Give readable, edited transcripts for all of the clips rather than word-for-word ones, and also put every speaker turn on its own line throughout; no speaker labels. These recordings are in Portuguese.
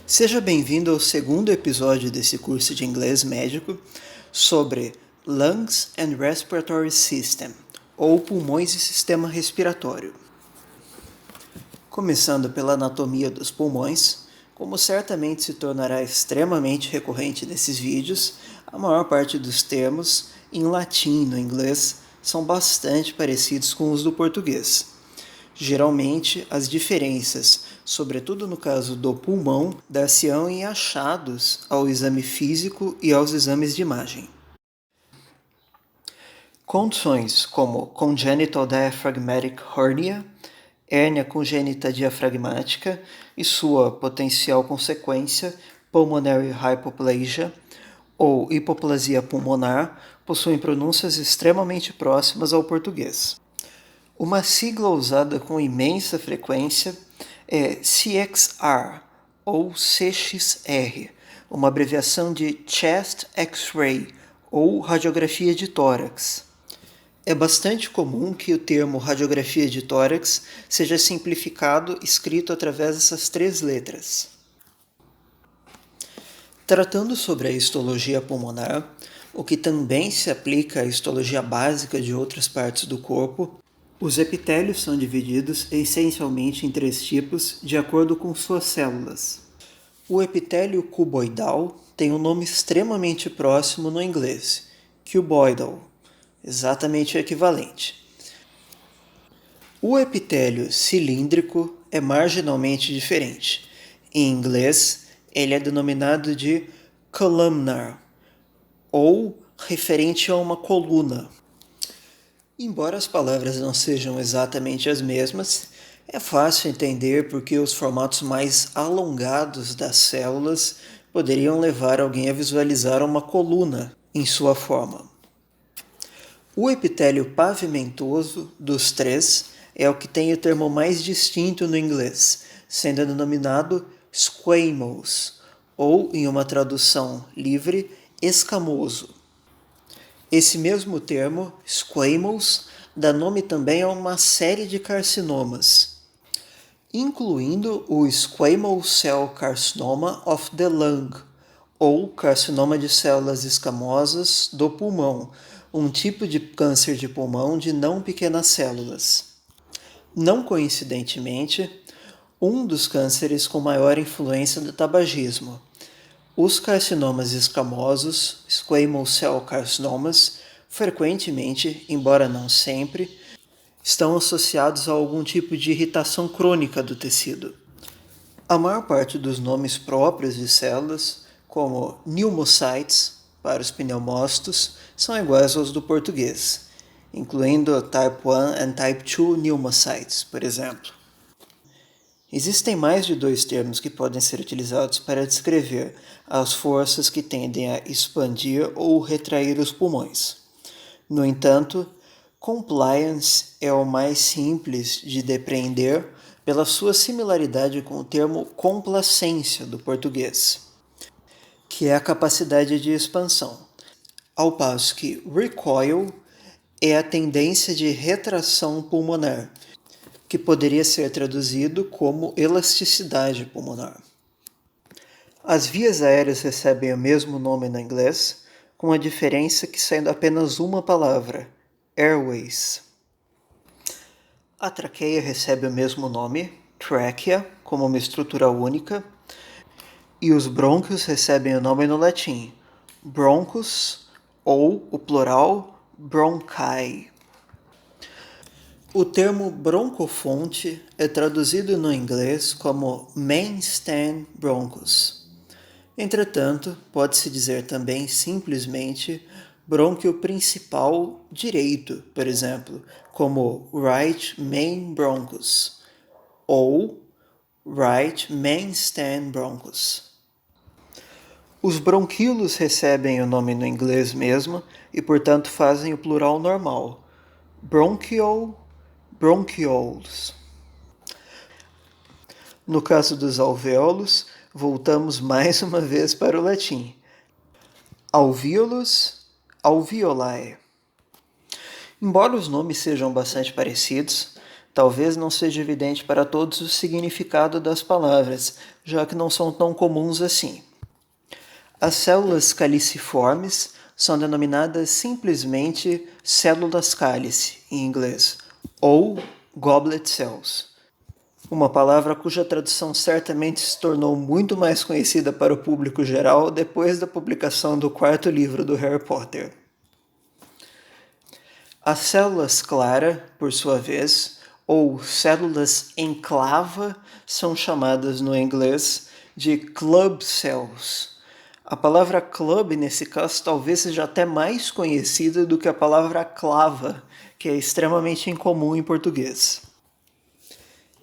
Seja bem-vindo ao segundo episódio desse curso de inglês médico sobre Lungs and Respiratory System, ou pulmões e sistema respiratório. Começando pela anatomia dos pulmões, como certamente se tornará extremamente recorrente nesses vídeos, a maior parte dos termos, em latim e no inglês, são bastante parecidos com os do português. Geralmente, as diferenças, sobretudo no caso do pulmão, dar-se-ão em achados ao exame físico e aos exames de imagem. Condições como congenital diaphragmatic hernia, hérnia congênita diafragmática e sua potencial consequência, pulmonary hypoplasia ou hipoplasia pulmonar, possuem pronúncias extremamente próximas ao português. Uma sigla usada com imensa frequência é CXR ou CXR, uma abreviação de Chest X-ray ou radiografia de tórax. É bastante comum que o termo radiografia de tórax seja simplificado escrito através dessas três letras. Tratando sobre a histologia pulmonar, o que também se aplica à histologia básica de outras partes do corpo, os epitélios são divididos essencialmente em três tipos de acordo com suas células. O epitélio cuboidal tem um nome extremamente próximo no inglês, cuboidal, exatamente o equivalente. O epitélio cilíndrico é marginalmente diferente. Em inglês, ele é denominado de columnar, ou referente a uma coluna. Embora as palavras não sejam exatamente as mesmas, é fácil entender porque os formatos mais alongados das células poderiam levar alguém a visualizar uma coluna em sua forma. O epitélio pavimentoso dos três é o que tem o termo mais distinto no inglês, sendo denominado squamous, ou, em uma tradução livre, escamoso. Esse mesmo termo, squamous, dá nome também a uma série de carcinomas, incluindo o squamous cell carcinoma of the lung, ou carcinoma de células escamosas do pulmão, um tipo de câncer de pulmão de não pequenas células. Não coincidentemente, um dos cânceres com maior influência do tabagismo. Os carcinomas escamosos, squamous cell carcinomas, frequentemente, embora não sempre, estão associados a algum tipo de irritação crônica do tecido. A maior parte dos nomes próprios de células, como pneumocytes, para os pneumócitos, são iguais aos do português, incluindo Type 1 e Type 2 pneumocytes, por exemplo. Existem mais de dois termos que podem ser utilizados para descrever as forças que tendem a expandir ou retrair os pulmões. No entanto, compliance é o mais simples de depreender pela sua similaridade com o termo complacência do português, que é a capacidade de expansão, ao passo que recoil é a tendência de retração pulmonar, que poderia ser traduzido como elasticidade pulmonar. As vias aéreas recebem o mesmo nome no inglês, com a diferença que sendo apenas uma palavra, airways. A traqueia recebe o mesmo nome, trachea, como uma estrutura única, e os brônquios recebem o nome no latim, bronchus, ou o plural, bronchi. O termo broncofonte é traduzido no inglês como main stem bronchus. Entretanto, pode-se dizer também simplesmente brônquio principal direito, por exemplo, como right main bronchus ou right main stem bronchus. Os bronquíolos recebem o nome no inglês mesmo e, portanto, fazem o plural normal, bronchiole, bronchioles. No caso dos alvéolos, voltamos mais uma vez para o latim. Alveolus, alveoli. Embora os nomes sejam bastante parecidos, talvez não seja evidente para todos o significado das palavras, já que não são tão comuns assim. As células caliciformes são denominadas simplesmente células cálice, em inglês, ou goblet cells, uma palavra cuja tradução certamente se tornou muito mais conhecida para o público geral depois da publicação do quarto livro do Harry Potter. As células clara, por sua vez, ou células enclava, são chamadas no inglês de club cells. A palavra club, nesse caso, talvez seja até mais conhecida do que a palavra clava, que é extremamente incomum em português.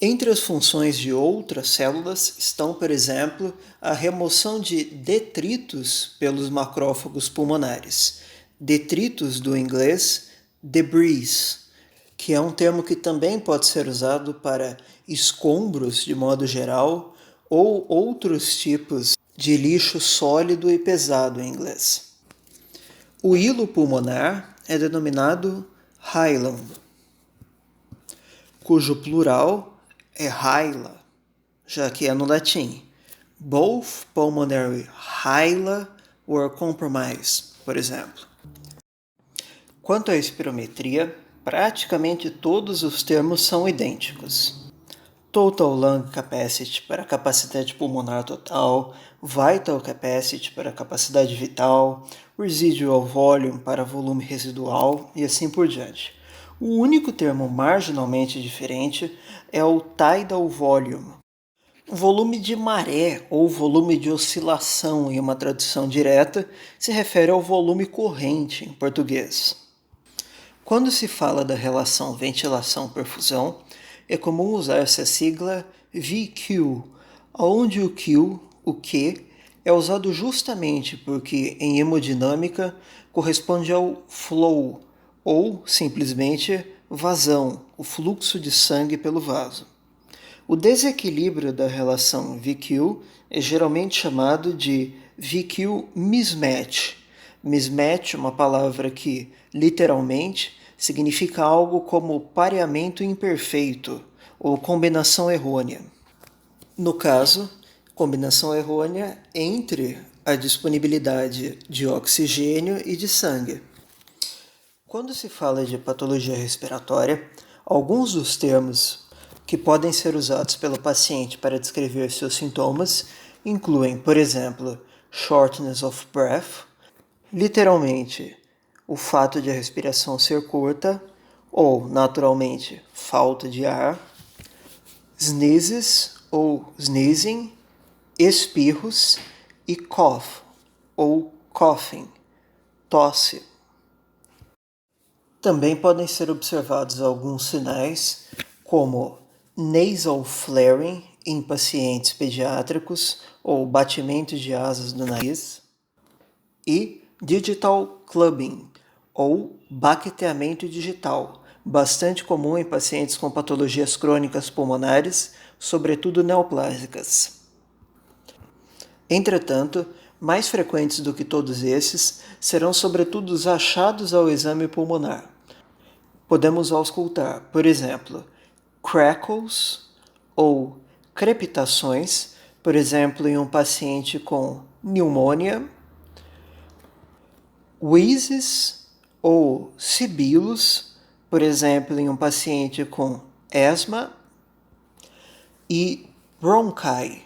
Entre as funções de outras células estão, por exemplo, a remoção de detritos pelos macrófagos pulmonares. Detritos do inglês debris, que é um termo que também pode ser usado para escombros de modo geral ou outros tipos de lixo sólido e pesado em inglês. O hilo pulmonar é denominado hilum, cujo plural é hyla, já que é no latim. Both pulmonary hyla were compromised, por exemplo. Quanto à espirometria, praticamente todos os termos são idênticos. Total lung capacity para capacidade pulmonar total, vital capacity para capacidade vital, residual volume para volume residual e assim por diante. O único termo marginalmente diferente é o tidal volume, volume de maré ou volume de oscilação em uma tradução direta se refere ao volume corrente em português. Quando se fala da relação ventilação-perfusão, é comum usar-se a sigla VQ, onde o Q, o Q, é usado justamente porque em hemodinâmica corresponde ao flow, ou simplesmente vazão, o fluxo de sangue pelo vaso. O desequilíbrio da relação VQ é geralmente chamado de VQ mismatch. Mismatch é uma palavra que, literalmente, significa algo como pareamento imperfeito ou combinação errônea. No caso, combinação errônea entre a disponibilidade de oxigênio e de sangue. Quando se fala de patologia respiratória, alguns dos termos que podem ser usados pelo paciente para descrever seus sintomas incluem, por exemplo, shortness of breath, literalmente, o fato de a respiração ser curta, ou, naturalmente, falta de ar, sneezes ou sneezing, espirros e cough ou coughing, tosse. Também podem ser observados alguns sinais, como nasal flaring em pacientes pediátricos ou batimento de asas do nariz, e digital clubbing, ou baqueteamento digital, bastante comum em pacientes com patologias crônicas pulmonares, sobretudo neoplásicas. Entretanto, mais frequentes do que todos esses serão sobretudo os achados ao exame pulmonar. Podemos auscultar, por exemplo, crackles ou crepitações, por exemplo, em um paciente com pneumonia, wheezes ou sibilos, por exemplo, em um paciente com asma, e bronchi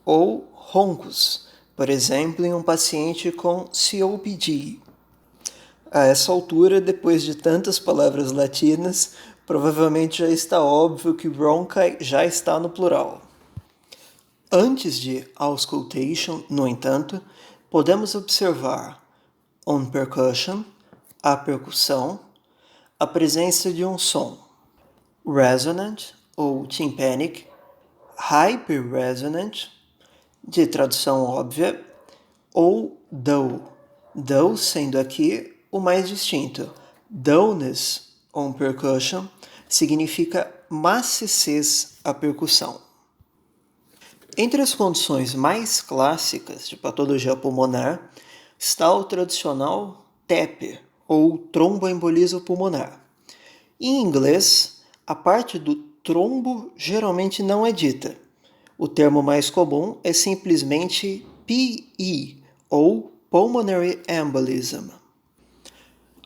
ou roncos, por exemplo, em um paciente com COPD. A essa altura, depois de tantas palavras latinas, provavelmente já está óbvio que bronchi já está no plural. Antes de auscultation, no entanto, podemos observar on percussion, a percussão, a presença de um som resonant ou tympanic, hyperresonant, de tradução óbvia, ou dull. Dull sendo aqui o mais distinto. Dullness on percussion significa maciçez à percussão. Entre as condições mais clássicas de patologia pulmonar está o tradicional TEP, ou tromboembolismo pulmonar. Em inglês, a parte do trombo geralmente não é dita. O termo mais comum é simplesmente PE, ou Pulmonary Embolism.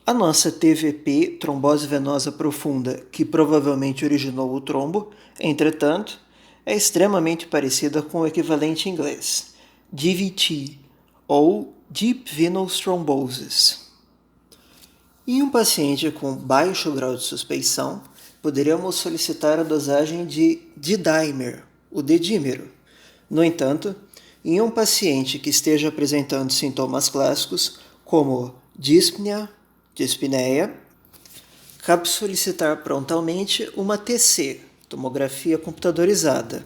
A nossa TVP, trombose venosa profunda, que provavelmente originou o trombo, entretanto, é extremamente parecida com o equivalente inglês, DVT, ou Deep Venous Thrombosis. Em um paciente com baixo grau de suspeição, poderíamos solicitar a dosagem de D-dimer, o dedímero. No entanto, em um paciente que esteja apresentando sintomas clássicos, como dispneia, cabe solicitar prontamente uma TC, tomografia computadorizada,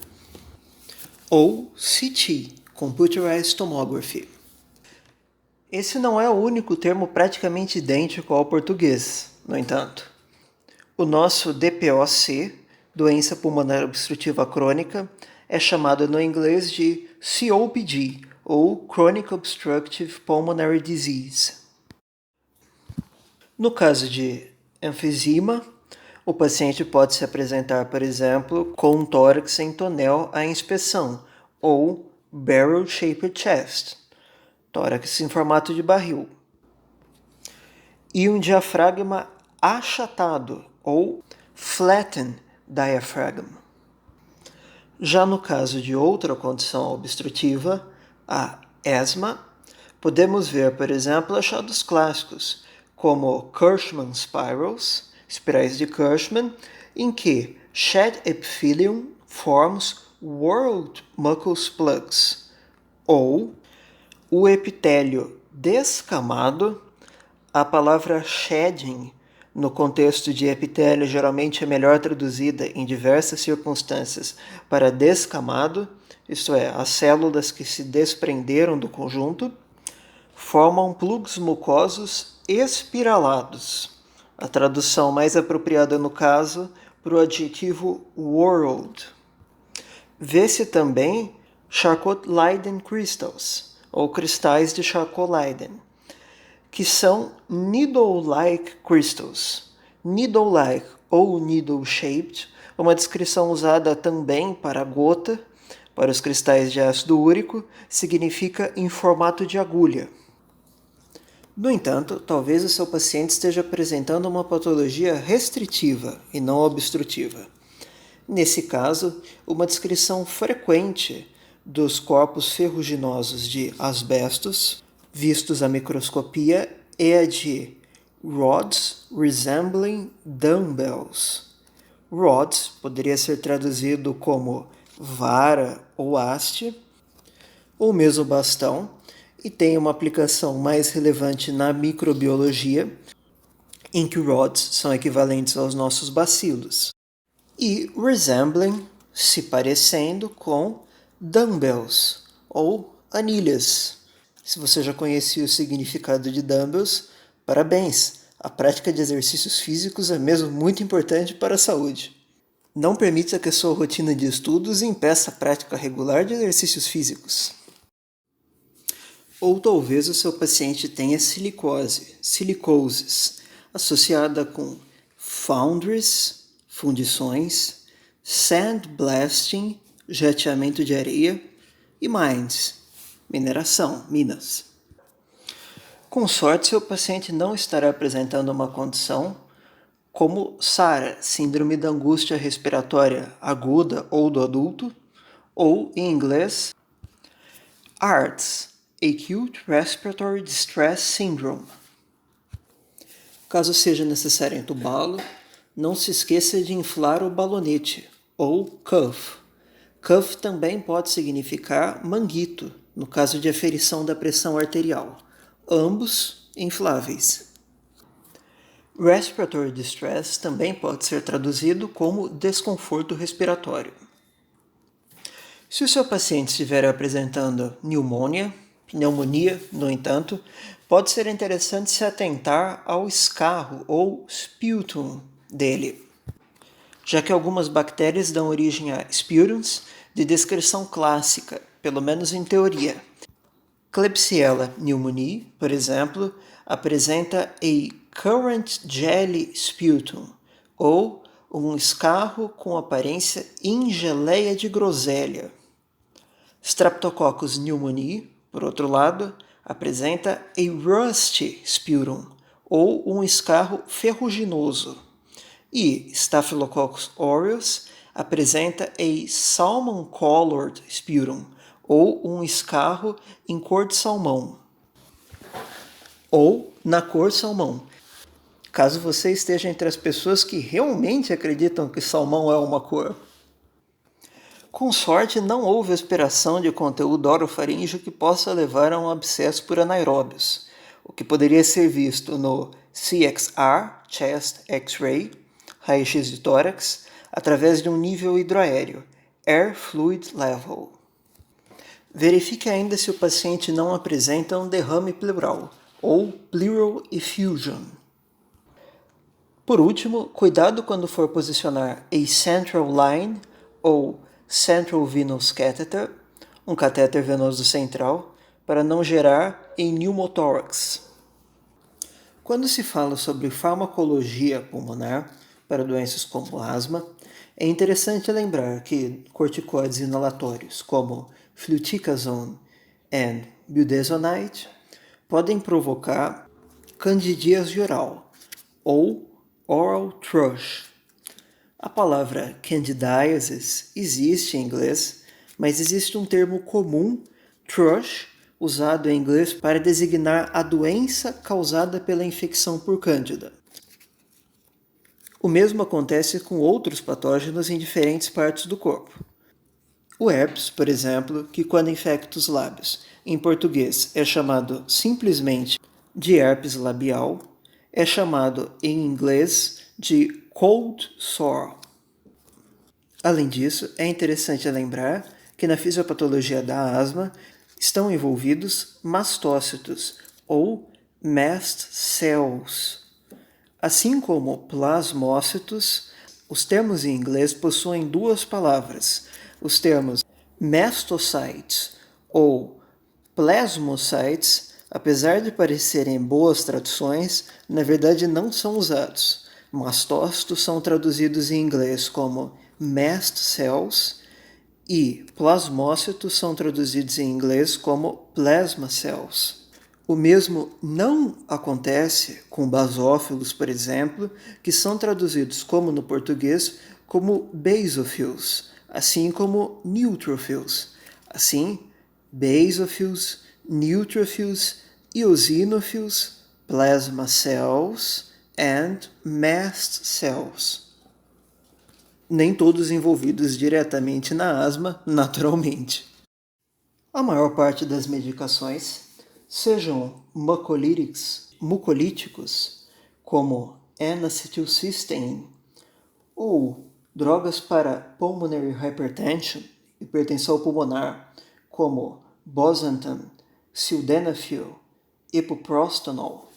ou CT, Computerized Tomography. Esse não é o único termo praticamente idêntico ao português, no entanto. O nosso DPOC, doença pulmonar obstrutiva crônica, é chamado no inglês de COPD, ou Chronic Obstructive Pulmonary Disease. No caso de enfisema, o paciente pode se apresentar, por exemplo, com um tórax em tonel à inspeção, ou barrel-shaped chest, tórax em formato de barril, e um diafragma achatado, ou flattened diaphragm. Já no caso de outra condição obstrutiva, a asma, podemos ver, por exemplo, achados clássicos, como Kirschmann spirals, espirais de Kirschmann, em que shed epithelium forms whorled mucous plugs, ou o epitélio descamado. A palavra shedding, no contexto de epitélio, geralmente é melhor traduzida em diversas circunstâncias para descamado, isto é, as células que se desprenderam do conjunto, formam plugs mucosos espiralados. A tradução mais apropriada no caso para o adjetivo whorled. Vê-se também Charcot-Leyden crystals, ou cristais de Charcot-Leyden, que são needle-like crystals. Needle-like ou needle-shaped, uma descrição usada também para a gota, para os cristais de ácido úrico, significa em formato de agulha. No entanto, talvez o seu paciente esteja apresentando uma patologia restritiva e não obstrutiva. Nesse caso, uma descrição frequente dos corpos ferruginosos de asbestos, vistos à microscopia, é a de rods resembling dumbbells. Rods poderia ser traduzido como vara ou haste, ou mesmo bastão, e tem uma aplicação mais relevante na microbiologia, em que rods são equivalentes aos nossos bacilos. E resembling, se parecendo com dumbbells, ou anilhas. Se você já conhecia o significado de dumbbells, parabéns! A prática de exercícios físicos é mesmo muito importante para a saúde. Não permita que a sua rotina de estudos impeça a prática regular de exercícios físicos. Ou talvez o seu paciente tenha silicoses, associada com foundries, fundições, sandblasting, jateamento de areia, e mines, mineração, minas. Com sorte, seu paciente não estará apresentando uma condição como SARA, Síndrome da Angústia Respiratória Aguda ou do Adulto, ou, em inglês, ARDS, Acute Respiratory Distress Syndrome. Caso seja necessário entubá-lo, não se esqueça de inflar o balonete, ou cuff. Cuff também pode significar manguito, no caso de aferição da pressão arterial, ambos infláveis. Respiratory distress também pode ser traduzido como desconforto respiratório. Se o seu paciente estiver apresentando pneumonia, no entanto, pode ser interessante se atentar ao escarro ou sputum dele, já que algumas bactérias dão origem a sputums de descrição clássica, pelo menos em teoria. Klebsiella pneumoniae, por exemplo, apresenta a currant jelly sputum, ou um escarro com aparência em geleia de groselha. Streptococcus pneumoniae, por outro lado, apresenta a rusty sputum, ou um escarro ferruginoso. E Staphylococcus aureus apresenta a salmon-colored sputum, ou um escarro em cor de salmão, ou na cor salmão. Caso você esteja entre as pessoas que realmente acreditam que salmão é uma cor. Com sorte, não houve aspiração de conteúdo orofaríngeo que possa levar a um abscesso por anaeróbios, o que poderia ser visto no CXR, Chest X-ray, raio-x de tórax, através de um nível hidroaéreo, Air Fluid Level. Verifique ainda se o paciente não apresenta um derrame pleural, ou pleural effusion. Por último, cuidado quando for posicionar a central line ou central venous catheter, um catéter venoso central, para não gerar em pneumotórax. Quando se fala sobre farmacologia pulmonar para doenças como asma, é interessante lembrar que corticoides inalatórios como fluticasone e budesonide podem provocar candidíase oral ou oral thrush. A palavra candidiasis existe em inglês, mas existe um termo comum, thrush, usado em inglês para designar a doença causada pela infecção por cândida. O mesmo acontece com outros patógenos em diferentes partes do corpo. O herpes, por exemplo, que quando infecta os lábios, em português é chamado simplesmente de herpes labial, é chamado em inglês de cold sore. Além disso, é interessante lembrar que na fisiopatologia da asma estão envolvidos mastócitos ou mast cells. Assim como plasmócitos, os termos em inglês possuem duas palavras. Os termos mastocytes ou plasmocytes, apesar de parecerem boas traduções, na verdade não são usados. Mastócitos são traduzidos em inglês como mast cells e plasmócitos são traduzidos em inglês como plasma cells. O mesmo não acontece com basófilos, por exemplo, que são traduzidos como no português como basophils, assim como neutrophils. Assim, basophils, neutrophils, eosinophils, plasma cells and mast cells. Nem todos envolvidos diretamente na asma, naturalmente. A maior parte das medicações, sejam mucolíticos, como N-acetilcysteine, ou drogas para pulmonary hypertension, hipertensão pulmonar, como Bosentan, Sildenafil, Epoprostenol,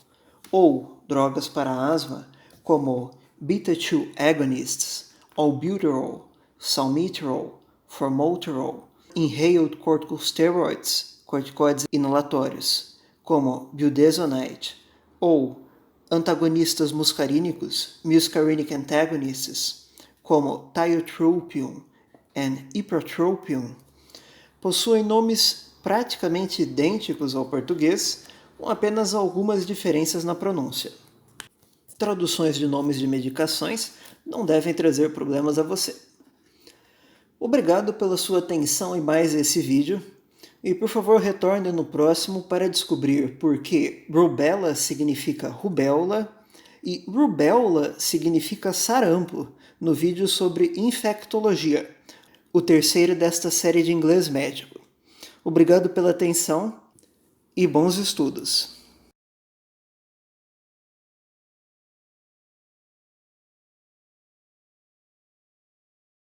ou drogas para asma, como beta-2 agonists, albuterol, salmeterol, formoterol, inhaled corticosteroids, corticoides inalatórios, como budesonide, ou antagonistas muscarínicos, muscarinic antagonists, como tiotropium e ipratropium, possuem nomes praticamente idênticos ao português, com apenas algumas diferenças na pronúncia. Traduções de nomes de medicações não devem trazer problemas a você. Obrigado pela sua atenção em mais esse vídeo, e por favor retorne no próximo para descobrir por que rubella significa rubéola e rubéola significa sarampo no vídeo sobre infectologia, o terceiro desta série de inglês médico. Obrigado pela atenção e bons estudos!